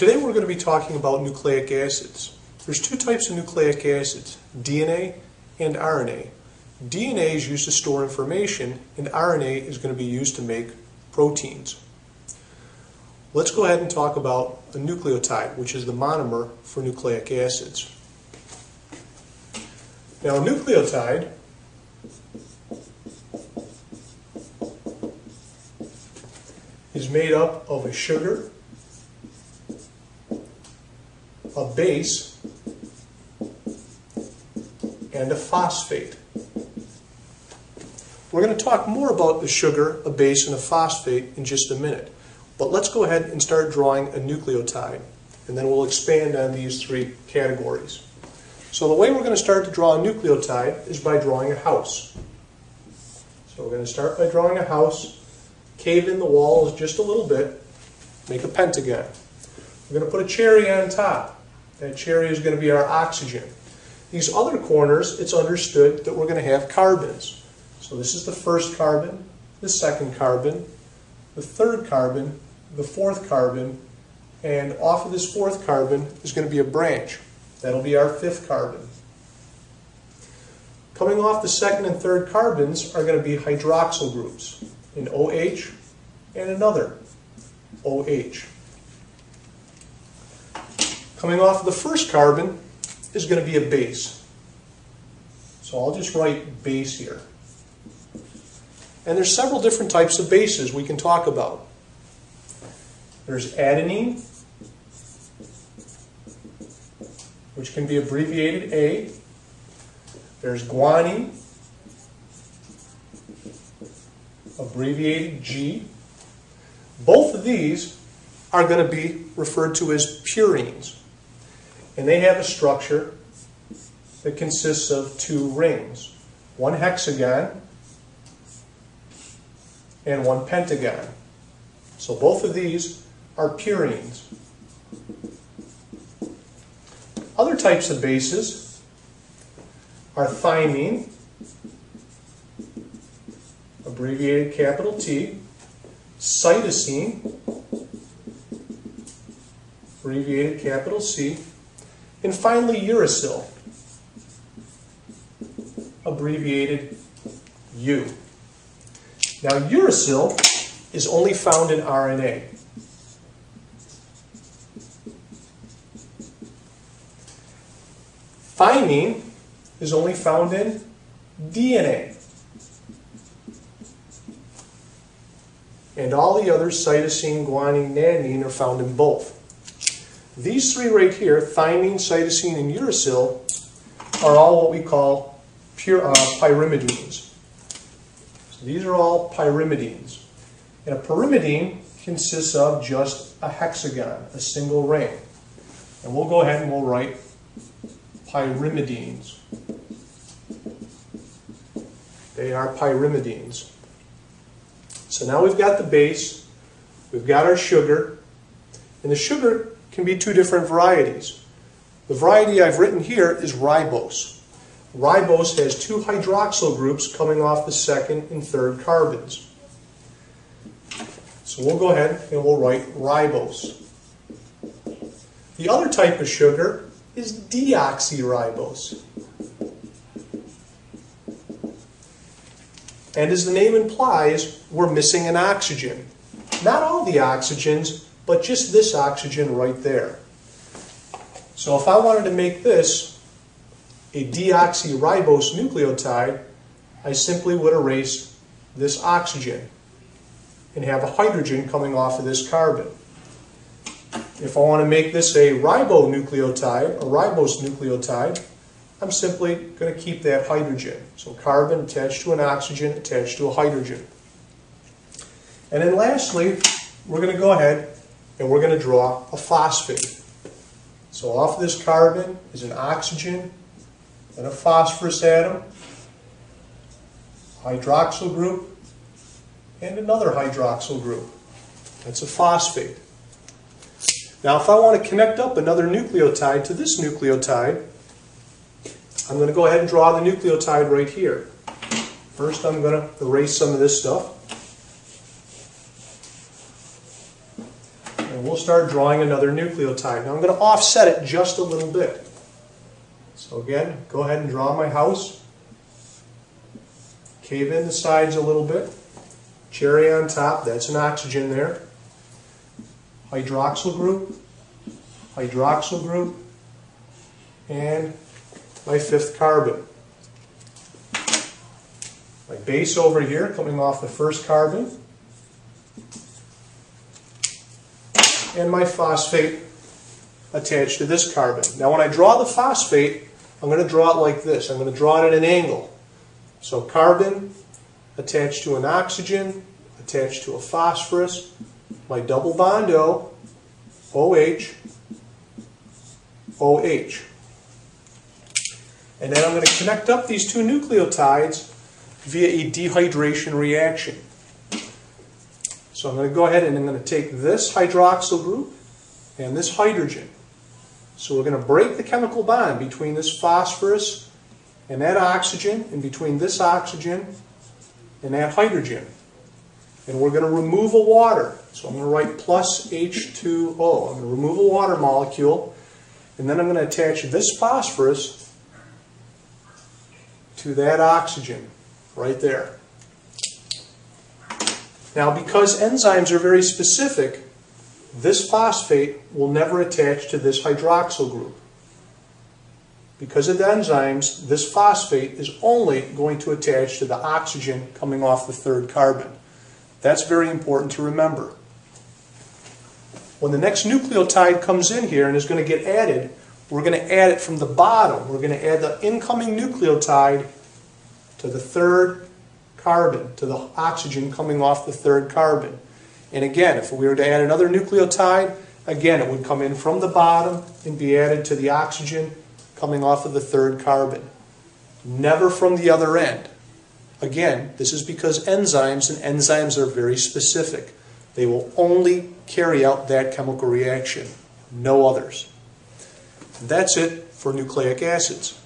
Today we're going to be talking about nucleic acids. There's two types of nucleic acids, DNA and RNA. DNA is used to store information, and RNA is going to be used to make proteins. Let's go ahead and talk about a nucleotide, which is the monomer for nucleic acids. Now, a nucleotide is made up of a sugar, a base, and a phosphate. We're going to talk more about the sugar, a base, and a phosphate in just a minute. But let's go ahead and start drawing a nucleotide, and then we'll expand on these three categories. So the way we're going to start to draw a nucleotide is by drawing a house. So we're going to start by drawing a house, cave in the walls just a little bit, make a pentagon. We're going to put a cherry on top. That cherry is going to be our oxygen. These other corners, it's understood that we're going to have carbons. So this is the first carbon, the second carbon, the third carbon, the fourth carbon, and off of this fourth carbon is going to be a branch. That'll be our fifth carbon. Coming off the second and third carbons are going to be hydroxyl groups, an OH and another OH. Coming off the first carbon is going to be a base. So I'll just write base here. And there's several different types of bases we can talk about. There's adenine, which can be abbreviated A. There's guanine, abbreviated G. Both of these are going to be referred to as purines. And they have a structure that consists of two rings, one hexagon and one pentagon. So both of these are purines. Other types of bases are thymine, abbreviated capital T, cytosine, abbreviated capital C, and finally uracil, abbreviated U. Now, uracil is only found in RNA. Thymine is only found in DNA. And all the others, cytosine, guanine, and adenine, are found in both. These three right here, thymine, cytosine, and uracil, are all what we call pyrimidines. So these are all pyrimidines. And a pyrimidine consists of just a hexagon, a single ring. And we'll go ahead and we'll write pyrimidines. They are pyrimidines. So now we've got the base, we've got our sugar, and the sugar can be two different varieties. The variety I've written here is ribose. Ribose has two hydroxyl groups coming off the second and third carbons. So we'll go ahead and we'll write ribose. The other type of sugar is deoxyribose. And as the name implies, we're missing an oxygen. Not all the oxygens, but just this oxygen right there. So if I wanted to make this a deoxyribose nucleotide, I simply would erase this oxygen and have a hydrogen coming off of this carbon. If I want to make this a ribonucleotide, a ribose nucleotide, I'm simply going to keep that hydrogen. So carbon attached to an oxygen attached to a hydrogen. And then lastly, we're going to go ahead and we're going to draw a phosphate. So off of this carbon is an oxygen and a phosphorus atom, hydroxyl group, and another hydroxyl group. That's a phosphate. Now if I want to connect up another nucleotide to this nucleotide, I'm going to go ahead and draw the nucleotide right here. First I'm going to erase some of this stuff. And we'll start drawing another nucleotide. Now I'm going to offset it just a little bit. So again, go ahead and draw my house. Cave in the sides a little bit. Cherry on top, that's an oxygen there. Hydroxyl group, and my fifth carbon. My base over here coming off the first carbon. And my phosphate attached to this carbon. Now when I draw the phosphate, I'm going to draw it like this. I'm going to draw it at an angle. So carbon attached to an oxygen, attached to a phosphorus, my double bond O, OH, OH. And then I'm going to connect up these two nucleotides via a dehydration reaction. So I'm going to go ahead and I'm going to take this hydroxyl group and this hydrogen. So we're going to break the chemical bond between this phosphorus and that oxygen, and between this oxygen and that hydrogen. And we're going to remove a water. So I'm going to write plus H2O. I'm going to remove a water molecule, and then I'm going to attach this phosphorus to that oxygen right there. Now, because enzymes are very specific, this phosphate will never attach to this hydroxyl group. Because of the enzymes, this phosphate is only going to attach to the oxygen coming off the third carbon. That's very important to remember. When the next nucleotide comes in here and is going to get added, we're going to add it from the bottom. We're going to add the incoming nucleotide to the third carbon, to the oxygen coming off the third carbon. And again, if we were to add another nucleotide, again, it would come in from the bottom and be added to the oxygen coming off of the third carbon. Never from the other end. Again, this is because enzymes are very specific. They will only carry out that chemical reaction, no others. And that's it for nucleic acids.